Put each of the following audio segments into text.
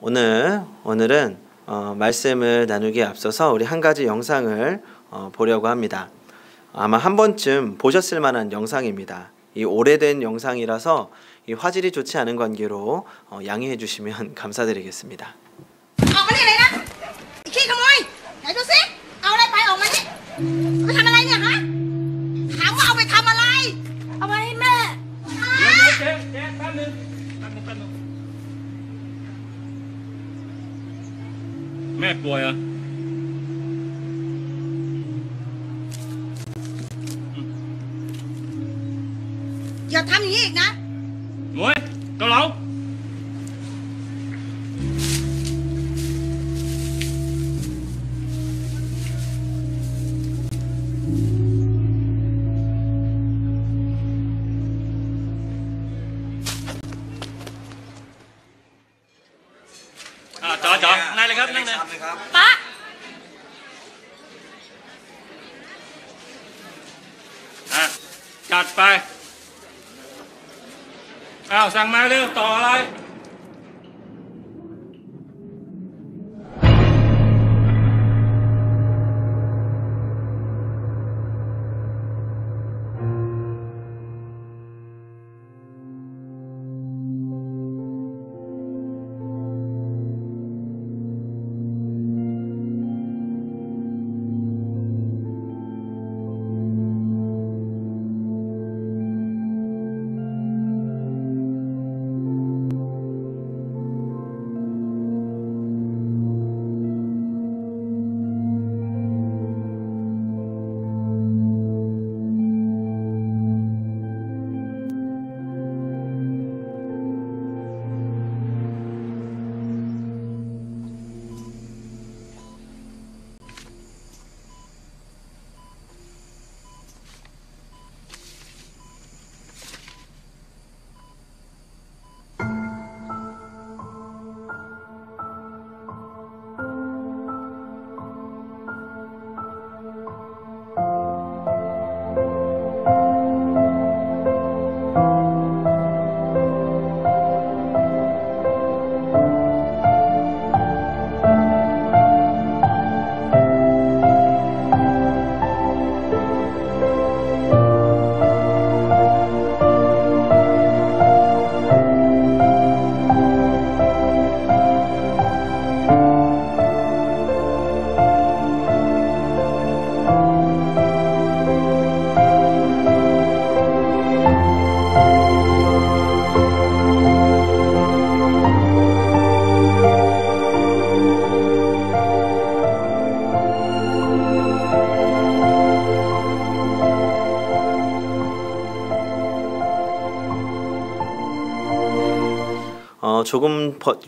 오늘은 말씀을 나누기에 앞서서 우리 한 가지 영상을 보려고 합니다. 아마 한 번쯤 보셨을 만한 영상입니다. 이 오래된 영상이라서 이 화질이 좋지 않은 관계로 양해해 주시면 감사드리겠습니다. ออกมานี่เลยนะไอ้ขี้ขโมยไหนดูสิเอาอะไรไปออกมานี่เอาไปทำอะไรเนี่ยฮะถามว่าเอาไปทำอะไรเอาไปให้แม่ เจ๊แป๊บนึงแม่ป่วยเหรออย่าทำอย่างนี้อีกนะ หมวยเกาเหลาจ๋อนั่งเลยครับนั่งเลย ป๊า จัดไปสั่งมาเร็วต่ออะไร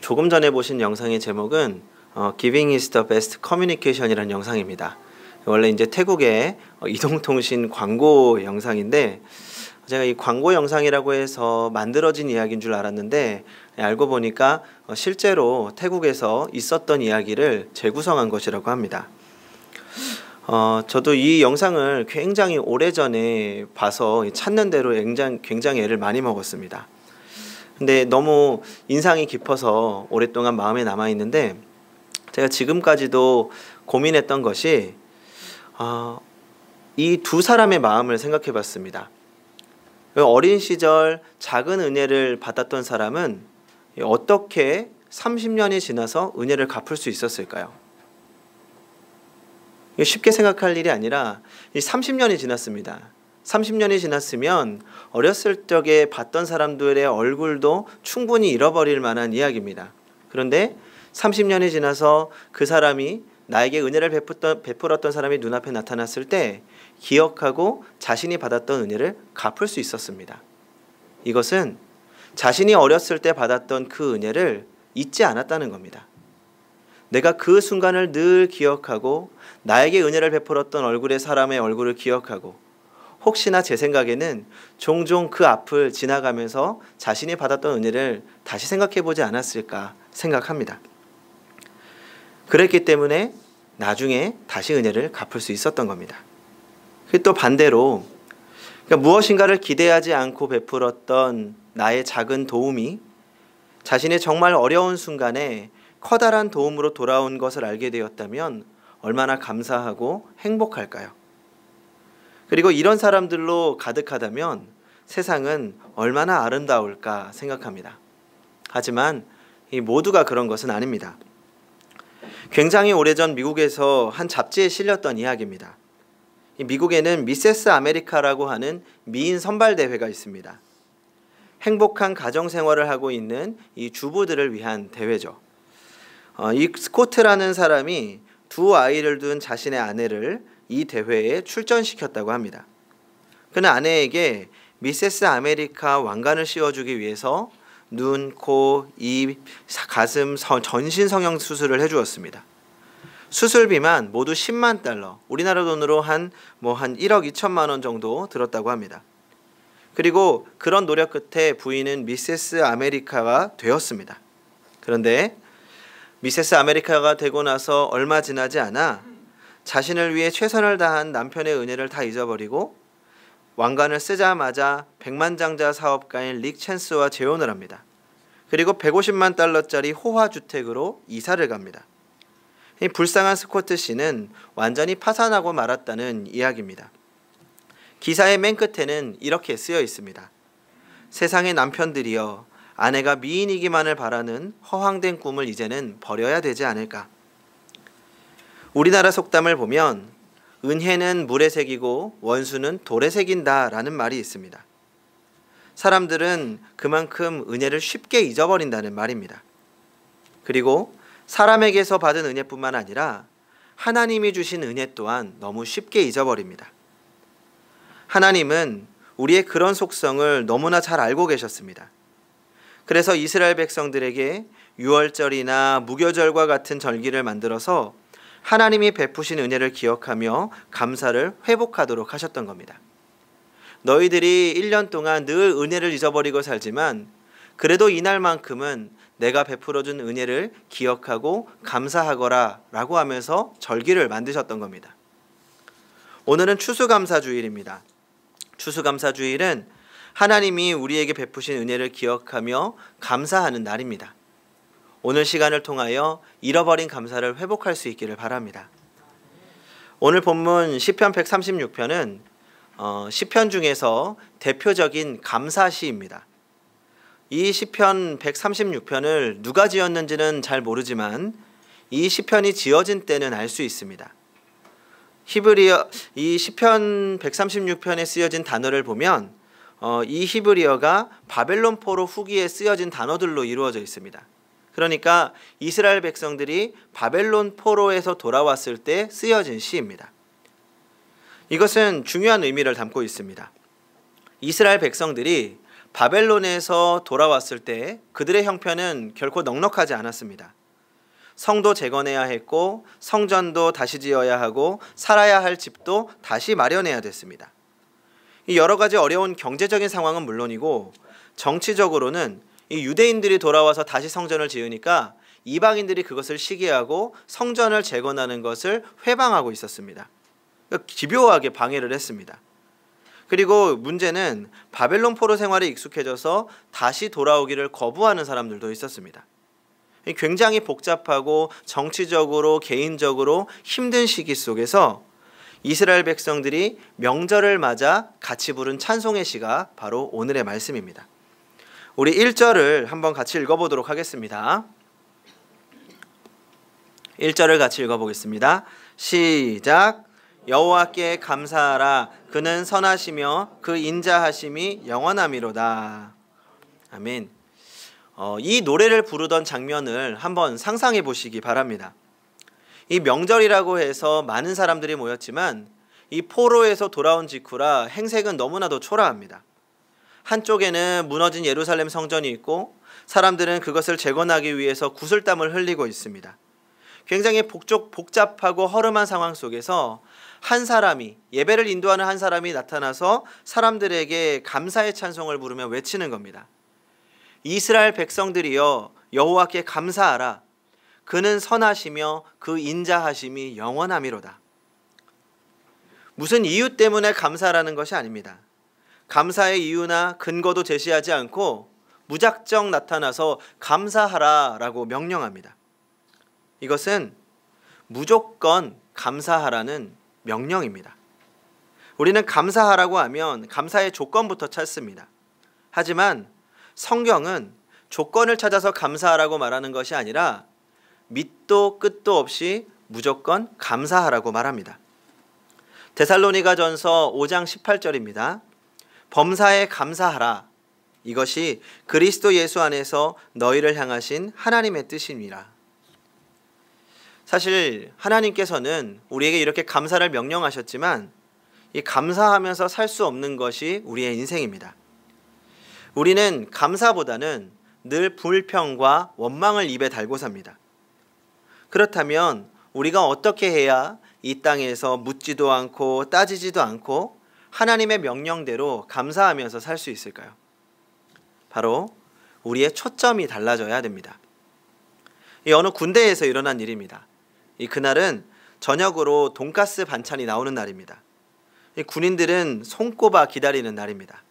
조금 전에 보신 영상의 제목은 Giving is the best communication이라는 영상입니다. 원래 이제 태국의 이동통신 광고 영상인데 제가 이 광고 영상이라고 해서 만들어진 이야기인 줄 알았는데 알고 보니까 실제로 태국에서 있었던 이야기를 재구성한 것이라고 합니다. 저도 이 영상을 굉장히 오래전에 봐서 찾는 대로 굉장히 애를 많이 먹었습니다. 근데 너무 인상이 깊어서 오랫동안 마음에 남아 있는데 제가 지금까지도 고민했던 것이 이 두 사람의 마음을 생각해 봤습니다. 어린 시절 작은 은혜를 받았던 사람은 어떻게 30년이 지나서 은혜를 갚을 수 있었을까요? 쉽게 생각할 일이 아니라 30년이 지났습니다. 30년이 지났으면 어렸을 적에 봤던 사람들의 얼굴도 충분히 잃어버릴 만한 이야기입니다. 그런데 30년이 지나서 그 사람이 나에게 은혜를 베풀었던 사람이 눈앞에 나타났을 때 기억하고 자신이 받았던 은혜를 갚을 수 있었습니다. 이것은 자신이 어렸을 때 받았던 그 은혜를 잊지 않았다는 겁니다. 내가 그 순간을 늘 기억하고 나에게 은혜를 베풀었던 얼굴의 사람의 얼굴을 기억하고 혹시나 제 생각에는 종종 그 앞을 지나가면서 자신이 받았던 은혜를 다시 생각해 보지 않았을까 생각합니다. 그랬기 때문에 나중에 다시 은혜를 갚을 수 있었던 겁니다. 또 반대로 무엇인가를 기대하지 않고 베풀었던 나의 작은 도움이 자신이 정말 어려운 순간에 커다란 도움으로 돌아온 것을 알게 되었다면 얼마나 감사하고 행복할까요? 그리고 이런 사람들로 가득하다면 세상은 얼마나 아름다울까 생각합니다. 하지만 이 모두가 그런 것은 아닙니다. 굉장히 오래전 미국에서 한 잡지에 실렸던 이야기입니다. 이 미국에는 미세스 아메리카라고 하는 미인 선발 대회가 있습니다. 행복한 가정 생활을 하고 있는 이 주부들을 위한 대회죠. 이 스코트라는 사람이 두 아이를 둔 자신의 아내를 이 대회에 출전시켰다고 합니다. 그는 아내에게 미세스 아메리카 왕관을 씌워주기 위해서 눈, 코, 입, 가슴, 전신 성형 수술을 해주었습니다. 수술비만 모두 10만 달러, 우리나라 돈으로 한 1억 2천만 원 정도 들었다고 합니다. 그리고 그런 노력 끝에 부인은 미세스 아메리카가 되었습니다. 그런데 미세스 아메리카가 되고 나서 얼마 지나지 않아 자신을 위해 최선을 다한 남편의 은혜를 다 잊어버리고 왕관을 쓰자마자 백만장자 사업가인 릭 챈스와 재혼을 합니다. 그리고 150만 달러짜리 호화주택으로 이사를 갑니다. 이 불쌍한 스코트 씨는 완전히 파산하고 말았다는 이야기입니다. 기사의 맨 끝에는 이렇게 쓰여 있습니다. 세상의 남편들이여, 아내가 미인이기만을 바라는 허황된 꿈을 이제는 버려야 되지 않을까. 우리나라 속담을 보면 은혜는 물에 새기고 원수는 돌에 새긴다 라는 말이 있습니다. 사람들은 그만큼 은혜를 쉽게 잊어버린다는 말입니다. 그리고 사람에게서 받은 은혜뿐만 아니라 하나님이 주신 은혜 또한 너무 쉽게 잊어버립니다. 하나님은 우리의 그런 속성을 너무나 잘 알고 계셨습니다. 그래서 이스라엘 백성들에게 유월절이나 무교절과 같은 절기를 만들어서 하나님이 베푸신 은혜를 기억하며 감사를 회복하도록 하셨던 겁니다. 너희들이 1년 동안 늘 은혜를 잊어버리고 살지만 그래도 이날만큼은 내가 베풀어준 은혜를 기억하고 감사하거라 라고 하면서 절기를 만드셨던 겁니다. 오늘은 추수감사주일입니다. 추수감사주일은 하나님이 우리에게 베푸신 은혜를 기억하며 감사하는 날입니다. 오늘 시간을 통하여 잃어버린 감사를 회복할 수 있기를 바랍니다. 오늘 본문 시편 136편은 시편 중에서 대표적인 감사시입니다. 이 시편 136편을 누가 지었는지는 잘 모르지만 이 시편이 지어진 때는 알 수 있습니다. 이 시편 136편에 쓰여진 단어를 보면 이 히브리어가 바벨론 포로 후기에 쓰여진 단어들로 이루어져 있습니다. 그러니까 이스라엘 백성들이 바벨론 포로에서 돌아왔을 때 쓰여진 시입니다. 이것은 중요한 의미를 담고 있습니다. 이스라엘 백성들이 바벨론에서 돌아왔을 때 그들의 형편은 결코 넉넉하지 않았습니다. 성도 재건해야 했고 성전도 다시 지어야 하고 살아야 할 집도 다시 마련해야 됐습니다. 이 여러 가지 어려운 경제적인 상황은 물론이고 정치적으로는 이 유대인들이 돌아와서 다시 성전을 지으니까 이방인들이 그것을 시기하고 성전을 재건하는 것을 회방하고 있었습니다. 집요하게 방해를 했습니다. 그리고 문제는 바벨론 포로 생활에 익숙해져서 다시 돌아오기를 거부하는 사람들도 있었습니다. 굉장히 복잡하고 정치적으로 개인적으로 힘든 시기 속에서 이스라엘 백성들이 명절을 맞아 같이 부른 찬송의 시가 바로 오늘의 말씀입니다. 우리 1절을 한번 같이 읽어보도록 하겠습니다. 1절을 같이 읽어보겠습니다. 시작. 여호와께 감사하라. 그는 선하시며 그 인자하심이 영원함이로다. 아멘. 이 노래를 부르던 장면을 한번 상상해 보시기 바랍니다. 이 명절이라고 해서 많은 사람들이 모였지만 이 포로에서 돌아온 직후라 행색은 너무나도 초라합니다. 한쪽에는 무너진 예루살렘 성전이 있고 사람들은 그것을 재건하기 위해서 구슬땀을 흘리고 있습니다. 굉장히 복잡하고 허름한 상황 속에서 한 사람이, 예배를 인도하는 한 사람이 나타나서 사람들에게 감사의 찬송을 부르며 외치는 겁니다. 이스라엘 백성들이여 여호와께 감사하라. 그는 선하시며 그 인자하심이 영원함이로다. 무슨 이유 때문에 감사라는 것이 아닙니다. 감사의 이유나 근거도 제시하지 않고 무작정 나타나서 감사하라라고 명령합니다. 이것은 무조건 감사하라는 명령입니다. 우리는 감사하라고 하면 감사의 조건부터 찾습니다. 하지만 성경은 조건을 찾아서 감사하라고 말하는 것이 아니라 밑도 끝도 없이 무조건 감사하라고 말합니다. 데살로니가전서 5장 18절입니다. 범사에 감사하라. 이것이 그리스도 예수 안에서 너희를 향하신 하나님의 뜻입니다. 사실 하나님께서는 우리에게 이렇게 감사를 명령하셨지만 이 감사하면서 살 수 없는 것이 우리의 인생입니다. 우리는 감사보다는 늘 불평과 원망을 입에 달고 삽니다. 그렇다면 우리가 어떻게 해야 이 땅에서 묻지도 않고 따지지도 않고 하나님의 명령대로 감사하면서 살 수 있을까요? 바로 우리의 초점이 달라져야 됩니다. 이 어느 군대에서 일어난 일입니다. 그날은 저녁으로 돈가스 반찬이 나오는 날입니다. 군인들은 손꼽아 기다리는 날입니다.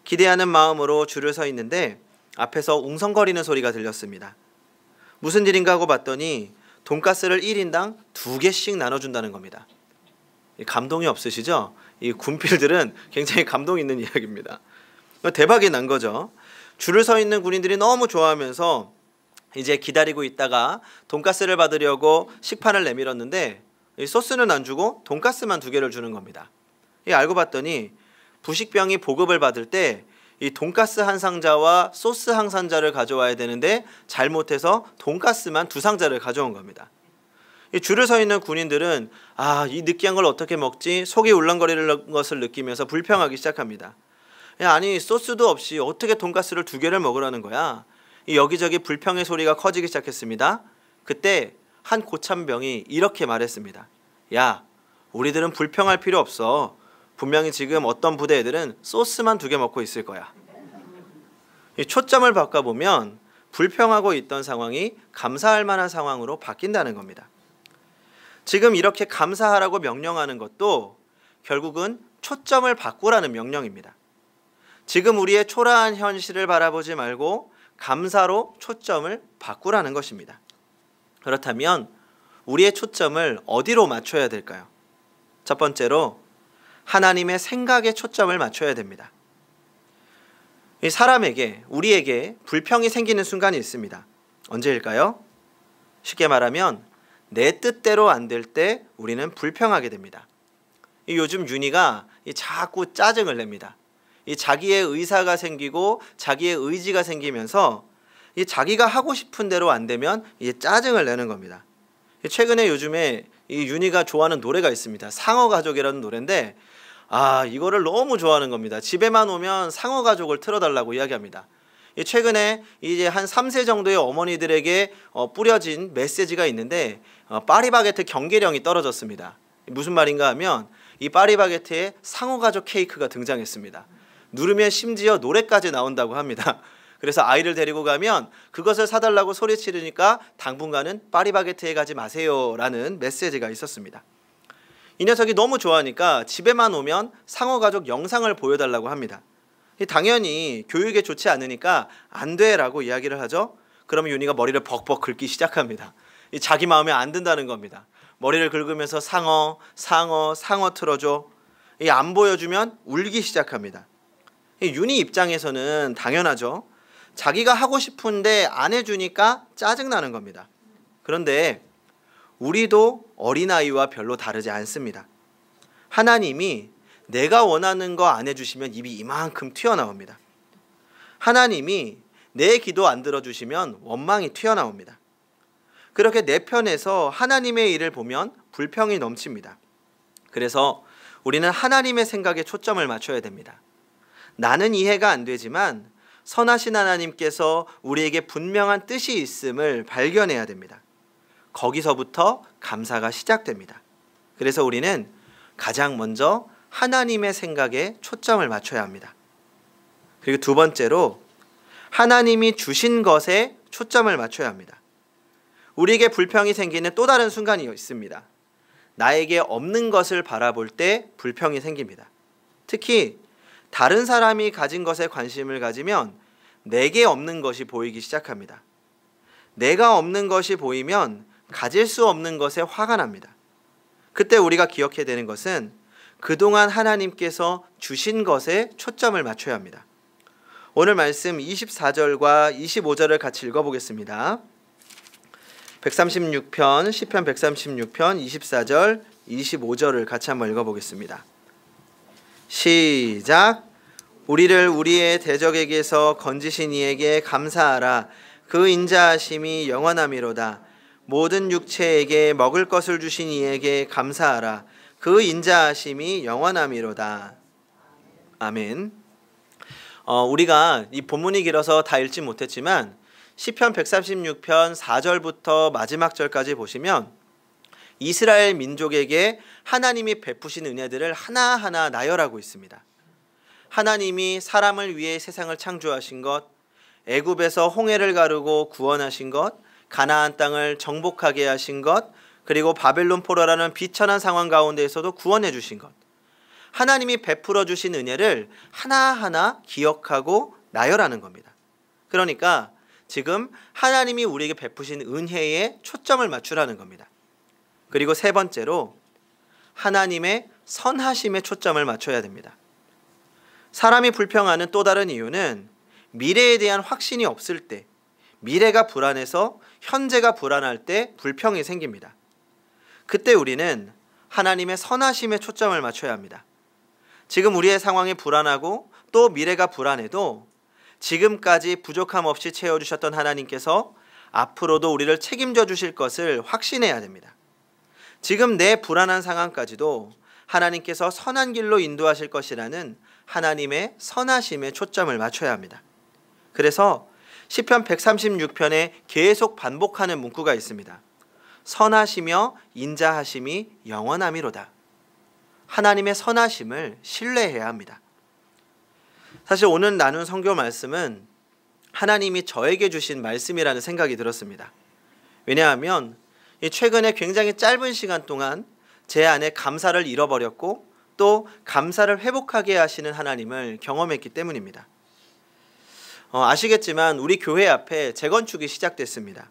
기대하는 마음으로 줄을 서 있는데 앞에서 웅성거리는 소리가 들렸습니다. 무슨 일인가 하고 봤더니 돈가스를 1인당 2개씩 나눠준다는 겁니다. 감동이 없으시죠? 이 군필들은 굉장히 감동 있는 이야기입니다. 대박이 난 거죠. 줄을 서 있는 군인들이 너무 좋아하면서 이제 기다리고 있다가 돈가스를 받으려고 식판을 내밀었는데 소스는 안 주고 돈가스만 2개를 주는 겁니다. 알고 봤더니 부식병이 보급을 받을 때 이 돈가스 한 상자와 소스 한 상자를 가져와야 되는데 잘못해서 돈가스만 2상자를 가져온 겁니다. 이 줄을 서 있는 군인들은 이 느끼한 걸 어떻게 먹지? 속이 울렁거리는 것을 느끼면서 불평하기 시작합니다. 아니 소스도 없이 어떻게 돈가스를 2개를 먹으라는 거야? 이 여기저기 불평의 소리가 커지기 시작했습니다. 그때 한 고참병이 이렇게 말했습니다. 야, 우리들은 불평할 필요 없어. 분명히 지금 어떤 부대 애들은 소스만 2개 먹고 있을 거야. 이 초점을 바꿔보면 불평하고 있던 상황이 감사할 만한 상황으로 바뀐다는 겁니다. 지금 이렇게 감사하라고 명령하는 것도 결국은 초점을 바꾸라는 명령입니다. 지금 우리의 초라한 현실을 바라보지 말고 감사로 초점을 바꾸라는 것입니다. 그렇다면 우리의 초점을 어디로 맞춰야 될까요? 첫 번째로 하나님의 생각에 초점을 맞춰야 됩니다. 이 사람에게, 우리에게 불평이 생기는 순간이 있습니다. 언제일까요? 쉽게 말하면 내 뜻대로 안 될 때 우리는 불평하게 됩니다. 요즘 윤희가 자꾸 짜증을 냅니다. 자기의 의사가 생기고 자기의 의지가 생기면서 자기가 하고 싶은 대로 안 되면 짜증을 내는 겁니다. 최근에 요즘에 윤희가 좋아하는 노래가 있습니다. 상어가족이라는 노래인데 이거를 너무 좋아하는 겁니다. 집에만 오면 상어가족을 틀어달라고 이야기합니다. 최근에 이제 한 3세 정도의 어머니들에게 뿌려진 메시지가 있는데 파리바게트 경계령이 떨어졌습니다. 무슨 말인가 하면 이 파리바게트에 상어가족 케이크가 등장했습니다. 누르면 심지어 노래까지 나온다고 합니다. 그래서 아이를 데리고 가면 그것을 사달라고 소리치르니까 당분간은 파리바게트에 가지 마세요 라는 메시지가 있었습니다. 이 녀석이 너무 좋아하니까 집에만 오면 상어가족 영상을 보여달라고 합니다. 당연히 교육에 좋지 않으니까 안 돼라고 이야기를 하죠. 그러면 윤희가 머리를 벅벅 긁기 시작합니다. 자기 마음에 안 든다는 겁니다. 머리를 긁으면서 상어 틀어줘. 안 보여주면 울기 시작합니다. 윤희 입장에서는 당연하죠. 자기가 하고 싶은데 안 해주니까 짜증나는 겁니다. 그런데 우리도 어린아이와 별로 다르지 않습니다. 하나님이 내가 원하는 거 안 해주시면 입이 이만큼 튀어나옵니다. 하나님이 내 기도 안 들어주시면 원망이 튀어나옵니다. 그렇게 내 편에서 하나님의 일을 보면 불평이 넘칩니다. 그래서 우리는 하나님의 생각에 초점을 맞춰야 됩니다. 나는 이해가 안 되지만 선하신 하나님께서 우리에게 분명한 뜻이 있음을 발견해야 됩니다. 거기서부터 감사가 시작됩니다. 그래서 우리는 가장 먼저 하나님의 생각에 초점을 맞춰야 합니다. 그리고 두 번째로 하나님이 주신 것에 초점을 맞춰야 합니다. 우리에게 불평이 생기는 또 다른 순간이 있습니다. 나에게 없는 것을 바라볼 때 불평이 생깁니다. 특히 다른 사람이 가진 것에 관심을 가지면 내게 없는 것이 보이기 시작합니다. 내가 없는 것이 보이면 가질 수 없는 것에 화가 납니다. 그때 우리가 기억해야 되는 것은 그동안 하나님께서 주신 것에 초점을 맞춰야 합니다. 오늘 말씀 24절과 25절을 같이 읽어보겠습니다. 136편, 시편 136편 24절, 25절을 같이 한번 읽어보겠습니다. 시작. 우리를 우리의 대적에게서 건지신 이에게 감사하라. 그 인자하심이 영원함이로다. 모든 육체에게 먹을 것을 주신 이에게 감사하라. 그 인자하심이 영원함이로다. 아멘. 우리가 이 본문이 길어서 다 읽지 못했지만 시편 136편 4절부터 마지막 절까지 보시면 이스라엘 민족에게 하나님이 베푸신 은혜들을 하나하나 나열하고 있습니다. 하나님이 사람을 위해 세상을 창조하신 것, 애굽에서 홍해를 가르고 구원하신 것, 가나안 땅을 정복하게 하신 것, 그리고 바벨론 포로라는 비천한 상황 가운데에서도 구원해 주신 것, 하나님이 베풀어 주신 은혜를 하나하나 기억하고 나열하는 겁니다. 그러니까 지금 하나님이 우리에게 베푸신 은혜에 초점을 맞추라는 겁니다. 그리고 세 번째로 하나님의 선하심에 초점을 맞춰야 됩니다. 사람이 불평하는 또 다른 이유는 미래에 대한 확신이 없을 때, 미래가 불안해서 현재가 불안할 때 불평이 생깁니다. 그때 우리는 하나님의 선하심에 초점을 맞춰야 합니다. 지금 우리의 상황이 불안하고 또 미래가 불안해도 지금까지 부족함 없이 채워주셨던 하나님께서 앞으로도 우리를 책임져 주실 것을 확신해야 됩니다. 지금 내 불안한 상황까지도 하나님께서 선한 길로 인도하실 것이라는 하나님의 선하심에 초점을 맞춰야 합니다. 그래서 시편 136편에 계속 반복하는 문구가 있습니다. 선하시며 인자하심이 영원함이로다. 하나님의 선하심을 신뢰해야 합니다. 사실 오늘 나눈 성경 말씀은 하나님이 저에게 주신 말씀이라는 생각이 들었습니다. 왜냐하면 최근에 굉장히 짧은 시간 동안 제 안에 감사를 잃어버렸고 또 감사를 회복하게 하시는 하나님을 경험했기 때문입니다. 아시겠지만 우리 교회 앞에 재건축이 시작됐습니다.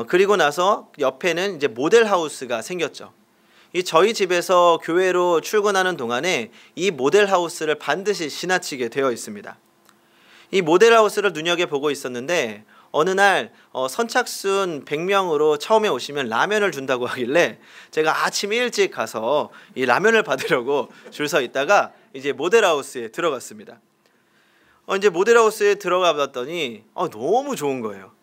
그리고 나서 옆에는 이제 모델하우스가 생겼죠. 저희 집에서 교회로 출근하는 동안에 이 모델하우스를 반드시 지나치게 되어 있습니다. 이 모델하우스를 눈여겨보고 있었는데 어느 날 선착순 100명으로 처음에 오시면 라면을 준다고 하길래 제가 아침 일찍 가서 이 라면을 받으려고 줄 서 있다가 이제 모델하우스에 들어갔습니다. 이제 모델하우스에 들어가 봤더니 너무 좋은 거예요.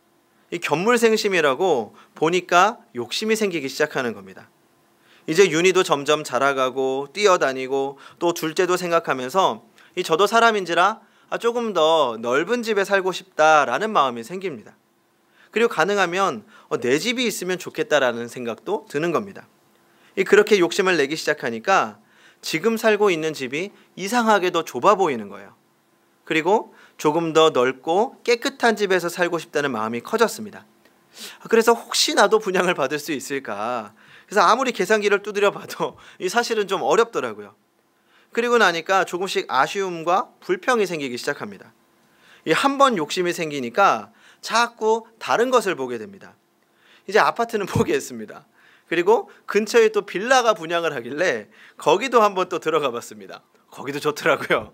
이 견물생심이라고 보니까 욕심이 생기기 시작하는 겁니다. 이제 윤희도 점점 자라가고 뛰어다니고 또 둘째도 생각하면서 저도 사람인지라 조금 더 넓은 집에 살고 싶다라는 마음이 생깁니다. 그리고 가능하면 내 집이 있으면 좋겠다라는 생각도 드는 겁니다. 그렇게 욕심을 내기 시작하니까 지금 살고 있는 집이 이상하게도 좁아 보이는 거예요. 그리고 조금 더 넓고 깨끗한 집에서 살고 싶다는 마음이 커졌습니다. 그래서 혹시나도 분양을 받을 수 있을까? 그래서 아무리 계산기를 두드려 봐도 사실은 좀 어렵더라고요. 그리고 나니까 조금씩 아쉬움과 불평이 생기기 시작합니다. 한 번 욕심이 생기니까 자꾸 다른 것을 보게 됩니다. 이제 아파트는 포기했습니다. 그리고 근처에 또 빌라가 분양을 하길래 거기도 한번 또 들어가 봤습니다. 거기도 좋더라고요.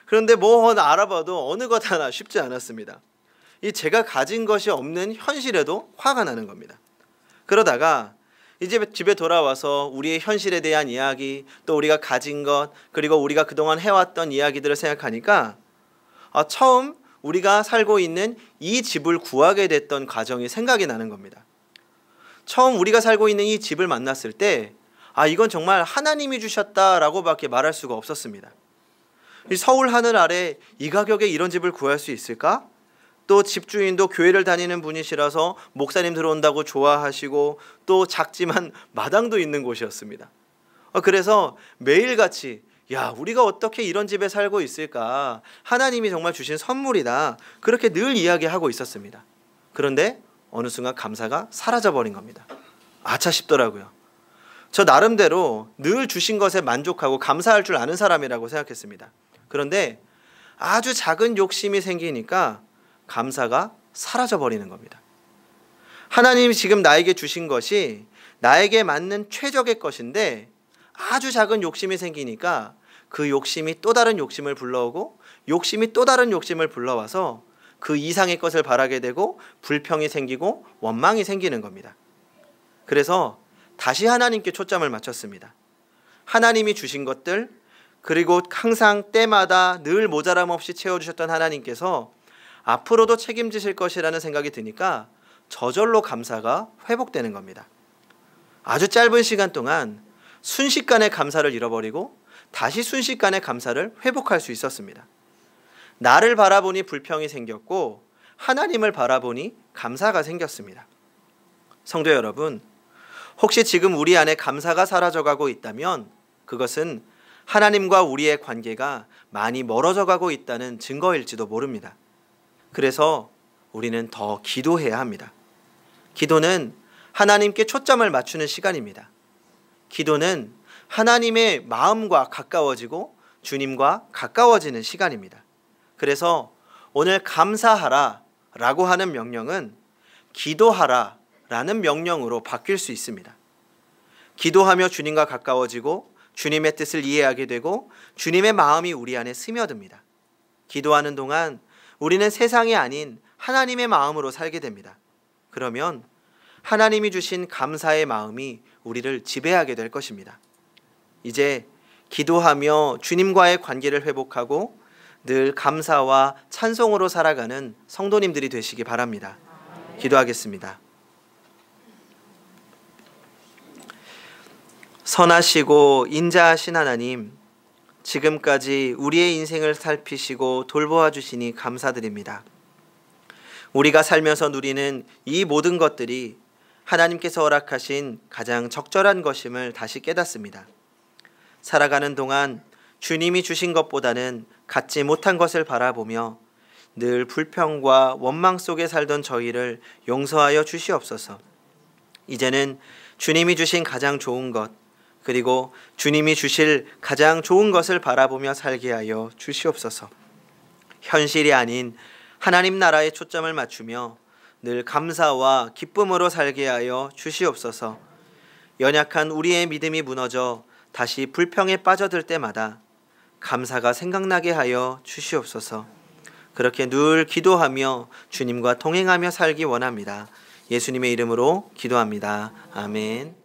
그런데 뭐 알아봐도 어느 것 하나 쉽지 않았습니다. 제가 가진 것이 없는 현실에도 화가 나는 겁니다. 그러다가 이제 집에 돌아와서 우리의 현실에 대한 이야기, 또 우리가 가진 것, 그리고 우리가 그동안 해왔던 이야기들을 생각하니까 처음 우리가 살고 있는 이 집을 구하게 됐던 과정이 생각이 나는 겁니다. 처음 우리가 살고 있는 이 집을 만났을 때 이건 정말 하나님이 주셨다라고 밖에 말할 수가 없었습니다. 서울 하늘 아래 이 가격에 이런 집을 구할 수 있을까? 또 집주인도 교회를 다니는 분이시라서 목사님 들어온다고 좋아하시고 또 작지만 마당도 있는 곳이었습니다. 그래서 매일같이 우리가 어떻게 이런 집에 살고 있을까? 하나님이 정말 주신 선물이다. 그렇게 늘 이야기하고 있었습니다. 그런데 어느 순간 감사가 사라져버린 겁니다. 아차 싶더라고요. 저 나름대로 늘 주신 것에 만족하고 감사할 줄 아는 사람이라고 생각했습니다. 그런데 아주 작은 욕심이 생기니까 감사가 사라져 버리는 겁니다. 하나님이 지금 나에게 주신 것이 나에게 맞는 최적의 것인데 아주 작은 욕심이 생기니까 그 욕심이 또 다른 욕심을 불러오고 욕심이 또 다른 욕심을 불러와서 그 이상의 것을 바라게 되고 불평이 생기고 원망이 생기는 겁니다. 그래서 다시 하나님께 초점을 맞췄습니다. 하나님이 주신 것들, 그리고 항상 때마다 늘 모자람 없이 채워주셨던 하나님께서 앞으로도 책임지실 것이라는 생각이 드니까 저절로 감사가 회복되는 겁니다. 아주 짧은 시간 동안 순식간에 감사를 잃어버리고 다시 순식간에 감사를 회복할 수 있었습니다. 나를 바라보니 불평이 생겼고 하나님을 바라보니 감사가 생겼습니다. 성도 여러분, 혹시 지금 우리 안에 감사가 사라져가고 있다면 그것은 하나님과 우리의 관계가 많이 멀어져 가고 있다는 증거일지도 모릅니다. 그래서 우리는 더 기도해야 합니다. 기도는 하나님께 초점을 맞추는 시간입니다. 기도는 하나님의 마음과 가까워지고 주님과 가까워지는 시간입니다. 그래서 오늘 감사하라 라고 하는 명령은 기도하라 라는 명령으로 바뀔 수 있습니다. 기도하며 주님과 가까워지고 주님의 뜻을 이해하게 되고 주님의 마음이 우리 안에 스며듭니다. 기도하는 동안 우리는 세상이 아닌 하나님의 마음으로 살게 됩니다. 그러면 하나님이 주신 감사의 마음이 우리를 지배하게 될 것입니다. 이제 기도하며 주님과의 관계를 회복하고 늘 감사와 찬송으로 살아가는 성도님들이 되시기 바랍니다. 기도하겠습니다. 선하시고 인자하신 하나님, 지금까지 우리의 인생을 살피시고 돌보아 주시니 감사드립니다. 우리가 살면서 누리는 이 모든 것들이 하나님께서 허락하신 가장 적절한 것임을 다시 깨닫습니다. 살아가는 동안 주님이 주신 것보다는 갖지 못한 것을 바라보며 늘 불평과 원망 속에 살던 저희를 용서하여 주시옵소서. 이제는 주님이 주신 가장 좋은 것, 그리고 주님이 주실 가장 좋은 것을 바라보며 살게 하여 주시옵소서. 현실이 아닌 하나님 나라에 초점을 맞추며 늘 감사와 기쁨으로 살게 하여 주시옵소서. 연약한 우리의 믿음이 무너져 다시 불평에 빠져들 때마다 감사가 생각나게 하여 주시옵소서. 그렇게 늘 기도하며 주님과 동행하며 살기 원합니다. 예수님의 이름으로 기도합니다. 아멘.